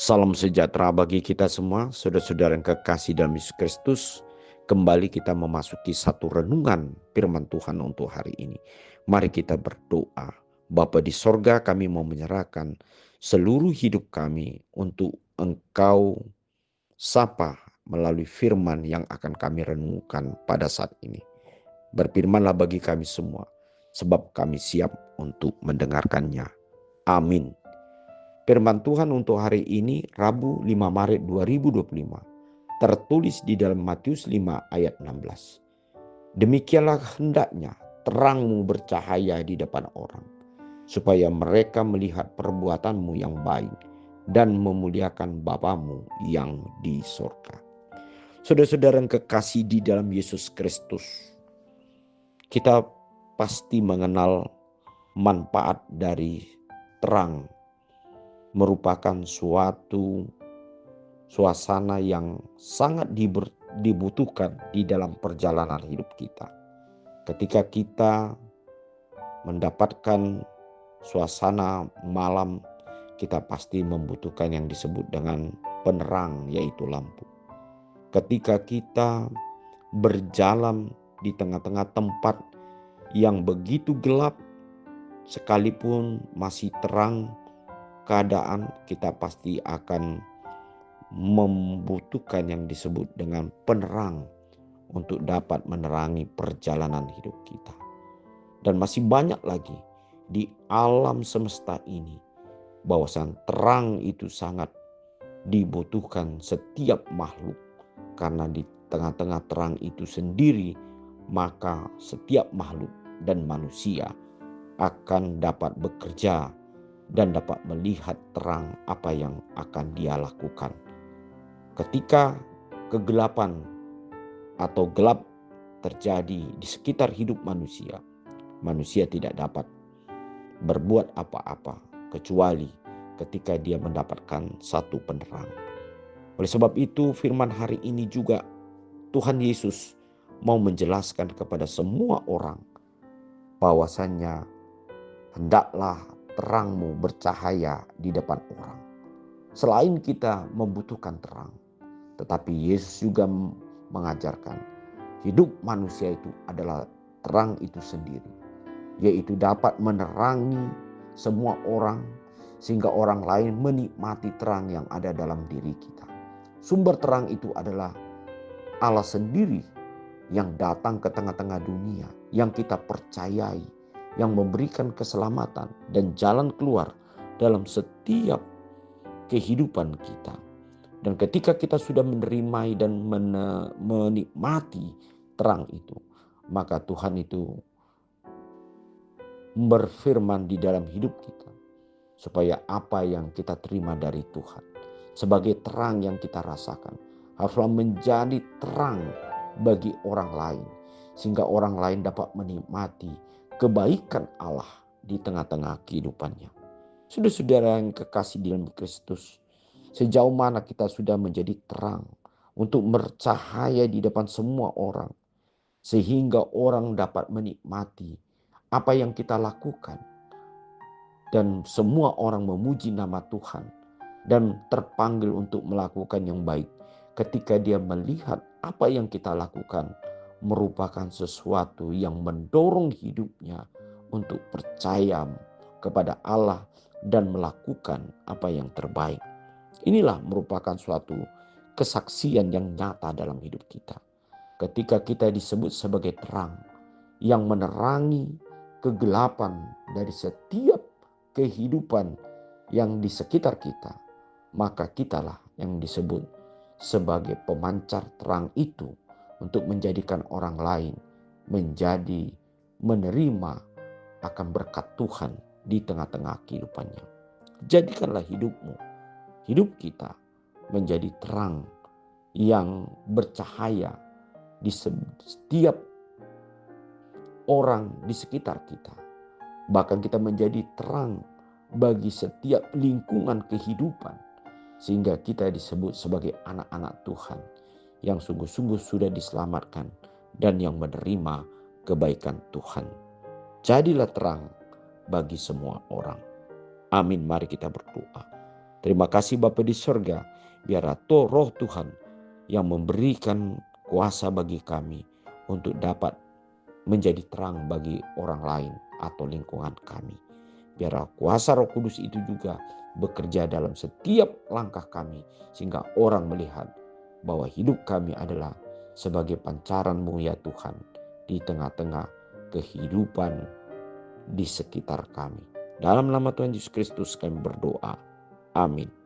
Salam sejahtera bagi kita semua, saudara-saudara yang kekasih dalam Yesus Kristus. Kembali kita memasuki satu renungan firman Tuhan untuk hari ini. Mari kita berdoa. Bapa di sorga, kami mau menyerahkan seluruh hidup kami untuk Engkau sapa melalui firman yang akan kami renungkan pada saat ini. Berfirmanlah bagi kami semua, sebab kami siap untuk mendengarkannya. Amin. Firman Tuhan untuk hari ini Rabu 5 Maret 2025 tertulis di dalam Matius 5 ayat 16. Demikianlah hendaknya terangmu bercahaya di depan orang, supaya mereka melihat perbuatanmu yang baik dan memuliakan Bapamu yang di sorga. Saudara-saudara yang kekasih di dalam Yesus Kristus, kita pasti mengenal manfaat dari terang, merupakan suatu suasana yang sangat dibutuhkan di dalam perjalanan hidup kita. Ketika kita mendapatkan suasana malam, kita pasti membutuhkan yang disebut dengan penerang, yaitu lampu. Ketika kita berjalan di tengah-tengah tempat yang begitu gelap, sekalipun masih terang keadaan, kita pasti akan membutuhkan yang disebut dengan penerang untuk dapat menerangi perjalanan hidup kita. Dan masih banyak lagi di alam semesta ini, bahwasan terang itu sangat dibutuhkan setiap makhluk. Karena di tengah-tengah terang itu sendiri, maka setiap makhluk dan manusia akan dapat bekerja dan dapat melihat terang apa yang akan dia lakukan. Ketika kegelapan atau gelap terjadi di sekitar hidup manusia, manusia tidak dapat berbuat apa-apa kecuali ketika dia mendapatkan satu penerang. Oleh sebab itu, firman hari ini juga Tuhan Yesus mau menjelaskan kepada semua orang bahwasannya hendaklah terangmu bercahaya di depan orang. Selain kita membutuhkan terang, tetapi Yesus juga mengajarkan hidup manusia itu adalah terang itu sendiri, yaitu dapat menerangi semua orang sehingga orang lain menikmati terang yang ada dalam diri kita. Sumber terang itu adalah Allah sendiri yang datang ke tengah-tengah dunia, yang kita percayai, yang memberikan keselamatan dan jalan keluar dalam setiap kehidupan kita. Dan ketika kita sudah menerima dan menikmati terang itu, maka Tuhan itu berfirman di dalam hidup kita, supaya apa yang kita terima dari Tuhan sebagai terang yang kita rasakan haruslah menjadi terang bagi orang lain, sehingga orang lain dapat menikmati kebaikan Allah di tengah-tengah kehidupannya. Saudara-saudara yang kekasih di dalam Kristus, sejauh mana kita sudah menjadi terang untuk bercahaya di depan semua orang, sehingga orang dapat menikmati apa yang kita lakukan, dan semua orang memuji nama Tuhan dan terpanggil untuk melakukan yang baik ketika dia melihat apa yang kita lakukan merupakan sesuatu yang mendorong hidupnya untuk percaya kepada Allah dan melakukan apa yang terbaik. Inilah merupakan suatu kesaksian yang nyata dalam hidup kita. Ketika kita disebut sebagai terang yang menerangi kegelapan dari setiap kehidupan yang di sekitar kita, maka kitalah yang disebut sebagai pemancar terang itu untuk menjadikan orang lain menjadi menerima akan berkat Tuhan di tengah-tengah kehidupannya. Jadikanlah hidup kita menjadi terang yang bercahaya di setiap orang di sekitar kita. Bahkan kita menjadi terang bagi setiap lingkungan kehidupan, sehingga kita disebut sebagai anak-anak Tuhan yang sungguh-sungguh sudah diselamatkan dan yang menerima kebaikan Tuhan. Jadilah terang bagi semua orang. Amin. Mari kita berdoa. Terima kasih Bapa di sorga, biarlah roh Tuhan yang memberikan kuasa bagi kami untuk dapat menjadi terang bagi orang lain atau lingkungan kami. Biarlah kuasa Roh Kudus itu juga bekerja dalam setiap langkah kami, sehingga orang melihat bahwa hidup kami adalah sebagai pancaran-Mu ya Tuhan di tengah-tengah kehidupan di sekitar kami. Dalam nama Tuhan Yesus Kristus kami berdoa. Amin.